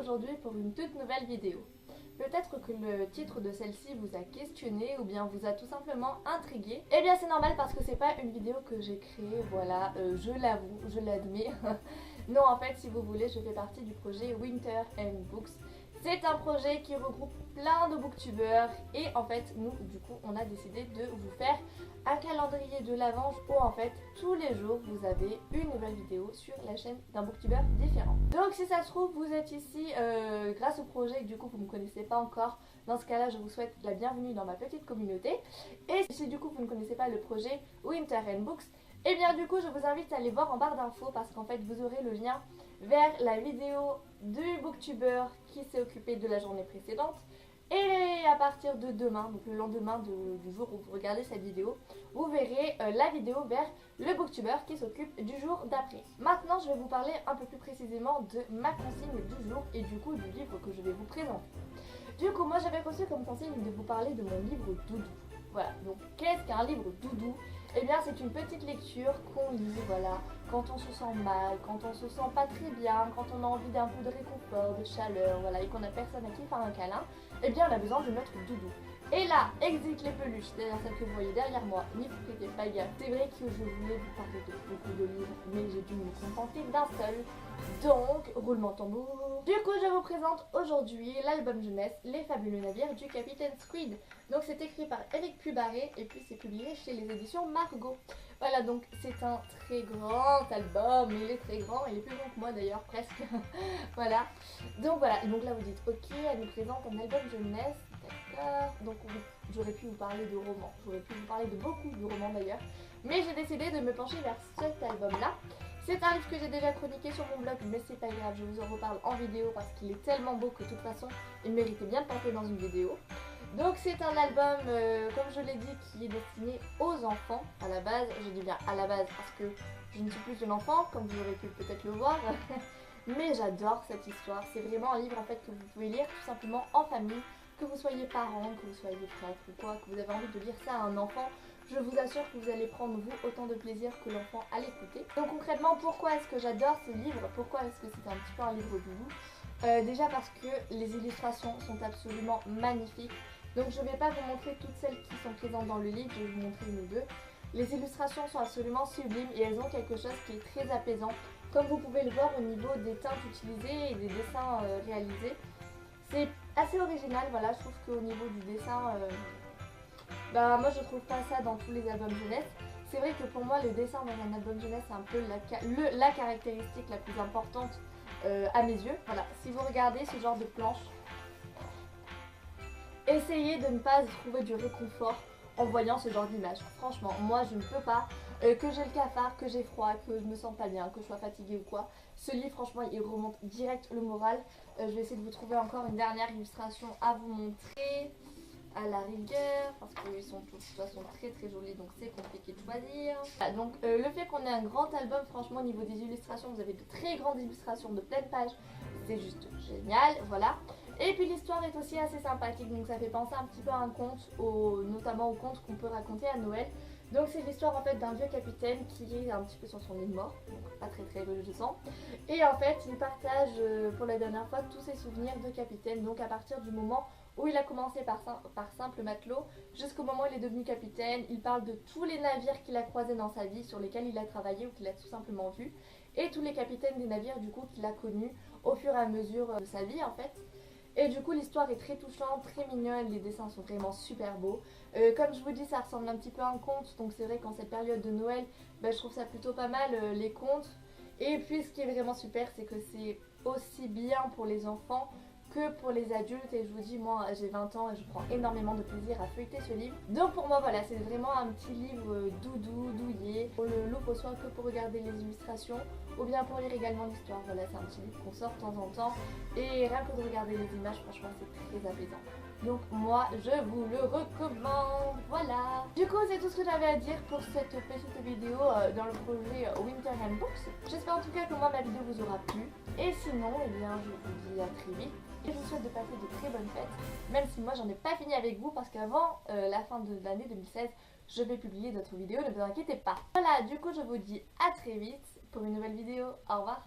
aujourd'hui pour une toute nouvelle vidéo. Peut-être que le titre de celle-ci vous a questionné ou bien vous a tout simplement intrigué. Eh bien c'est normal parce que c'est pas une vidéo que j'ai créée, voilà, je l'avoue, je l'admets. Non, en fait, si vous voulez, je fais partie du projet Winter and Books. C'est un projet qui regroupe plein de booktubeurs et en fait, nous, du coup, on a décidé de vous faire un calendrier de l'Avent où en fait, tous les jours, vous avez une nouvelle vidéo sur la chaîne d'un booktuber différent. Donc si ça se trouve, vous êtes ici grâce au projet et que du coup, vous ne me connaissez pas encore. Dans ce cas-là, je vous souhaite la bienvenue dans ma petite communauté. Et si du coup, vous ne connaissez pas le projet Winter and Books, et bien du coup je vous invite à aller voir en barre d'infos parce qu'en fait vous aurez le lien vers la vidéo du booktuber qui s'est occupé de la journée précédente. Et à partir de demain, donc le lendemain du jour où vous regardez cette vidéo, vous verrez la vidéo vers le booktuber qui s'occupe du jour d'après. Maintenant je vais vous parler un peu plus précisément de ma consigne du jour et du coup du livre que je vais vous présenter. Du coup moi j'avais reçu comme consigne de vous parler de mon livre doudou. Voilà, donc qu'est-ce qu'un livre doudou? Eh bien c'est une petite lecture qu'on lit, voilà, quand on se sent mal, quand on se sent pas très bien, quand on a envie d'un peu de réconfort, de chaleur, voilà, et qu'on a personne à qui faire un câlin, eh bien on a besoin de notre doudou. Et là, exit les peluches, c'est-à-dire celle que vous voyez derrière moi, n'y prêtez pas gaffe. C'est vrai que je voulais vous parler de beaucoup de livres, mais j'ai dû me contenter d'un seul. Donc, roulement tambour. Du coup, je vous présente aujourd'hui l'album jeunesse Les Fabuleux Navires du Capitaine Squid. Donc, c'est écrit par Eric Pubaré et puis c'est publié chez les éditions Margot. Voilà, donc c'est un très grand album. Il est très grand, il est plus grand que moi d'ailleurs, presque. Voilà. Donc voilà, et donc là vous dites, ok, elle nous présente un album jeunesse. D'accord. Donc oui, j'aurais pu vous parler de romans. J'aurais pu vous parler de beaucoup de romans d'ailleurs. Mais j'ai décidé de me pencher vers cet album-là. C'est un livre que j'ai déjà chroniqué sur mon blog, mais c'est pas grave, je vous en reparle en vidéo parce qu'il est tellement beau que de toute façon, il méritait bien de passer dans une vidéo. Donc c'est un album, comme je l'ai dit, qui est destiné aux enfants à la base. Je dis bien à la base parce que je ne suis plus une enfant, comme vous aurez pu peut-être le voir. Mais j'adore cette histoire, c'est vraiment un livre en fait que vous pouvez lire tout simplement en famille. Que vous soyez parents, que vous soyez frère ou quoi, que vous avez envie de lire ça à un enfant, je vous assure que vous allez prendre vous autant de plaisir que l'enfant à l'écouter. Donc concrètement, pourquoi est-ce que j'adore ce livre? Pourquoi est-ce que c'est un petit peu un livre doudou? Déjà parce que les illustrations sont absolument magnifiques. Donc je ne vais pas vous montrer toutes celles qui sont présentes dans le livre, je vais vous montrer une ou deux. Les illustrations sont absolument sublimes et elles ont quelque chose qui est très apaisant. Comme vous pouvez le voir au niveau des teintes utilisées et des dessins réalisés. C'est assez original, voilà, je trouve qu'au niveau du dessin, moi je trouve pas ça dans tous les albums jeunesse. C'est vrai que pour moi le dessin dans un album jeunesse c'est un peu la caractéristique la plus importante à mes yeux. Voilà, si vous regardez ce genre de planche, essayez de ne pas trouver du réconfort en voyant ce genre d'image. Franchement, moi je ne peux pas, que j'ai le cafard, que j'ai froid, que je me sens pas bien, que je sois fatiguée ou quoi. Ce livre franchement il remonte direct le moral. Je vais essayer de vous trouver encore une dernière illustration à vous montrer à la rigueur parce qu'ils sont de toute façon très très jolis, donc c'est compliqué de choisir. Voilà, donc le fait qu'on ait un grand album, franchement au niveau des illustrations, vous avez de très grandes illustrations de pleine page, c'est juste génial, voilà. Et puis l'histoire est aussi assez sympathique, donc ça fait penser un petit peu à un conte, notamment au conte qu'on peut raconter à Noël. Donc c'est l'histoire en fait d'un vieux capitaine qui est un petit peu sur son lit de mort, donc pas très très réjouissant. Et en fait il partage pour la dernière fois tous ses souvenirs de capitaine, donc à partir du moment où il a commencé par simple matelot jusqu'au moment où il est devenu capitaine. Il parle de tous les navires qu'il a croisés dans sa vie, sur lesquels il a travaillé ou qu'il a tout simplement vu, et tous les capitaines des navires du coup qu'il a connus au fur et à mesure de sa vie en fait. Et du coup l'histoire est très touchante, très mignonne, les dessins sont vraiment super beaux. Comme je vous dis, ça ressemble un petit peu à un conte, donc c'est vrai qu'en cette période de Noël, je trouve ça plutôt pas mal les contes. Et puis ce qui est vraiment super, c'est que c'est aussi bien pour les enfants que pour les adultes, et je vous dis, moi j'ai 20 ans et je prends énormément de plaisir à feuilleter ce livre. Donc pour moi voilà, c'est vraiment un petit livre doudou, douillet. On le loupe soit que pour regarder les illustrations ou bien pour lire également l'histoire. Voilà, c'est un petit livre qu'on sort de temps en temps et rien que de regarder les images, franchement c'est très apaisant. Donc moi je vous le recommande, voilà. Du coup c'est tout ce que j'avais à dire pour cette petite vidéo dans le projet Winter and Books. J'espère en tout cas que moi ma vidéo vous aura plu. Et sinon, eh bien je vous dis à très vite. Et je vous souhaite de passer de très bonnes fêtes, même si moi j'en ai pas fini avec vous parce qu'avant la fin de l'année 2016, je vais publier d'autres vidéos, ne vous inquiétez pas. Voilà, du coup je vous dis à très vite pour une nouvelle vidéo. Au revoir.